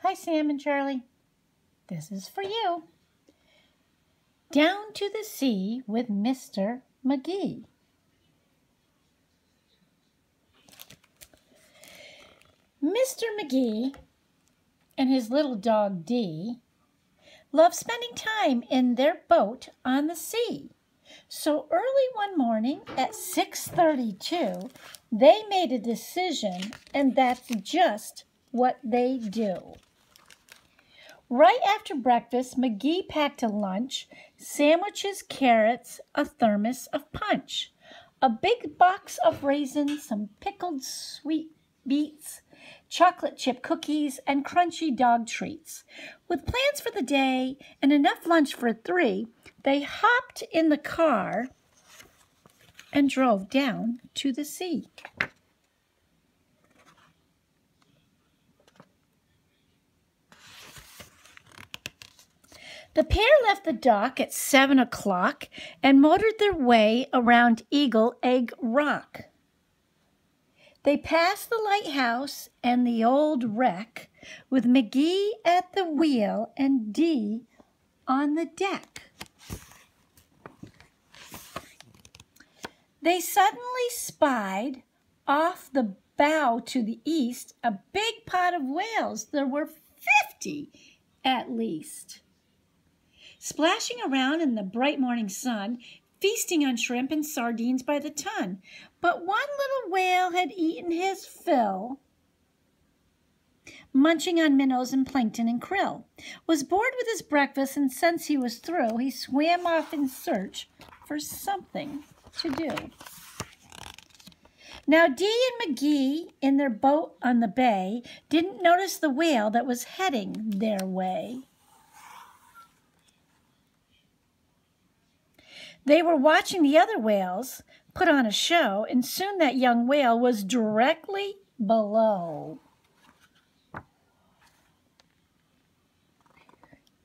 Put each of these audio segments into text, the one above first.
Hi, Sam and Charlie. This is for you. Down to the sea with Mr. Magee. Mr. Magee and his little dog Dee love spending time in their boat on the sea. So early one morning at 6:32, they made a decision, and that's just what they do. Right after breakfast, Magee packed a lunch, sandwiches, carrots, a thermos of punch, a big box of raisins, some pickled sweet beets, chocolate chip cookies, and crunchy dog treats. With plans for the day and enough lunch for 3, they hopped in the car and drove down to the sea. The pair left the dock at 7 o'clock and motored their way around Eagle Egg Rock. They passed the lighthouse and the old wreck, with Magee at the wheel and Dee on the deck. They suddenly spied off the bow to the east a big pot of whales. There were 50 at least, splashing around in the bright morning sun, feasting on shrimp and sardines by the ton. But one little whale had eaten his fill, munching on minnows and plankton and krill, was bored with his breakfast, and since he was through, he swam off in search for something to do. Now Dee and Magee, in their boat on the bay, didn't notice the whale that was heading their way. They were watching the other whales put on a show, and soon that young whale was directly below.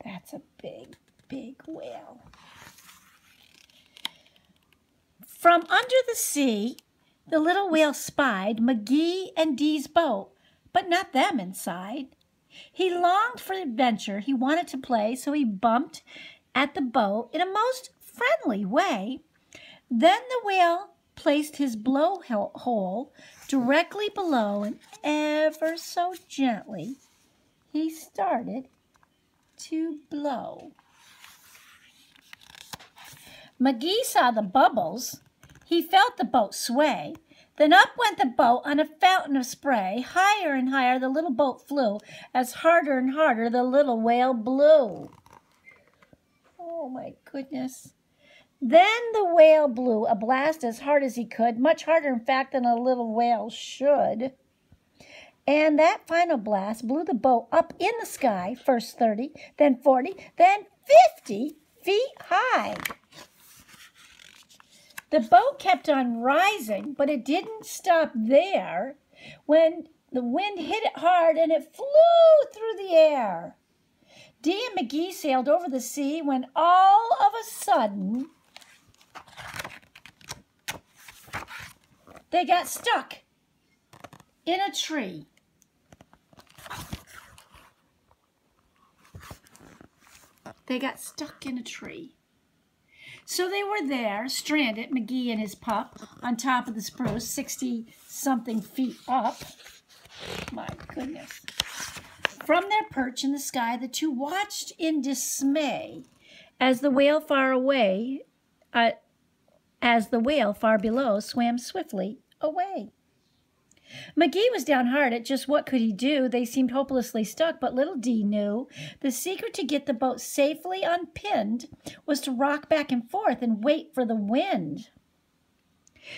That's a big, big whale. From under the sea, the little whale spied Magee and Dee's boat, but not them inside. He longed for adventure. He wanted to play, so he bumped at the boat in a most friendly way. Then the whale placed his blowhole directly below, and ever so gently he started to blow. Magee saw the bubbles. He felt the boat sway. Then up went the boat on a fountain of spray. Higher and higher the little boat flew, as harder and harder the little whale blew. Oh my goodness. Then the whale blew a blast as hard as he could, much harder, in fact, than a little whale should. And that final blast blew the boat up in the sky, first 30, then 40, then 50 feet high. The boat kept on rising, but it didn't stop there when the wind hit it hard and it flew through the air. Dee and Magee sailed over the sea when all of a sudden they got stuck in a tree. They got stuck in a tree. So they were there, stranded, Magee and his pup, on top of the spruce, 60-something feet up. My goodness. From their perch in the sky, the two watched in dismay as the whale far below swam swiftly away. Magee was downhearted. Just what could he do? They seemed hopelessly stuck, but little Dee knew the secret to get the boat safely unpinned was to rock back and forth and wait for the wind.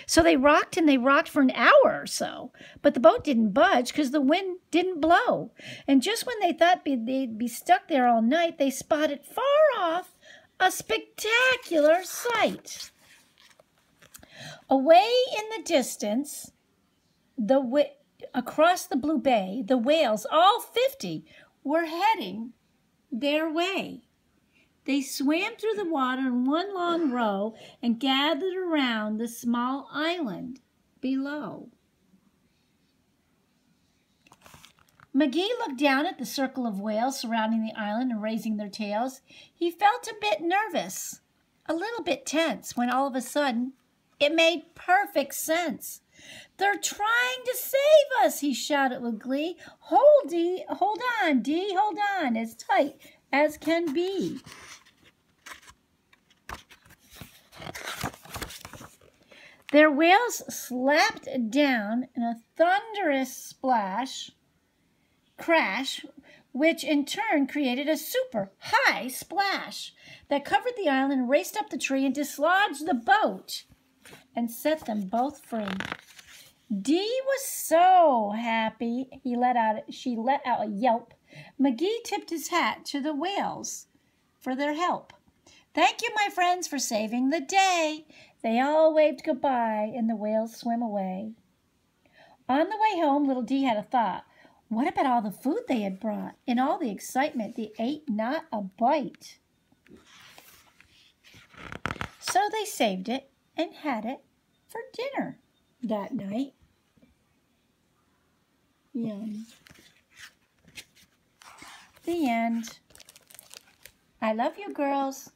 So they rocked and they rocked for an hour or so, but the boat didn't budge because the wind didn't blow. And just when they thought they'd be stuck there all night, they spotted far off a spectacular sight. Away in the distance, across the blue bay, the whales, all 50, were heading their way. They swam through the water in one long row and gathered around the small island below. Magee looked down at the circle of whales surrounding the island and raising their tails. He felt a bit nervous, a little bit tense, when all of a sudden it made perfect sense. "They're trying to save us," he shouted with glee. Hold on, Dee, hold on, as tight as can be." Their whales slapped down in a thunderous crash, which in turn created a super high splash that covered the island, raced up the tree, and dislodged the boat and set them both free. Dee was so happy she let out a yelp. Magee tipped his hat to the whales for their help. "Thank you, my friends, for saving the day." They all waved goodbye, and the whales swam away. On the way home, little Dee had a thought. What about all the food they had brought? In all the excitement, they ate not a bite. So they saved it and had it for dinner that night. Yum. The end. I love you, girls.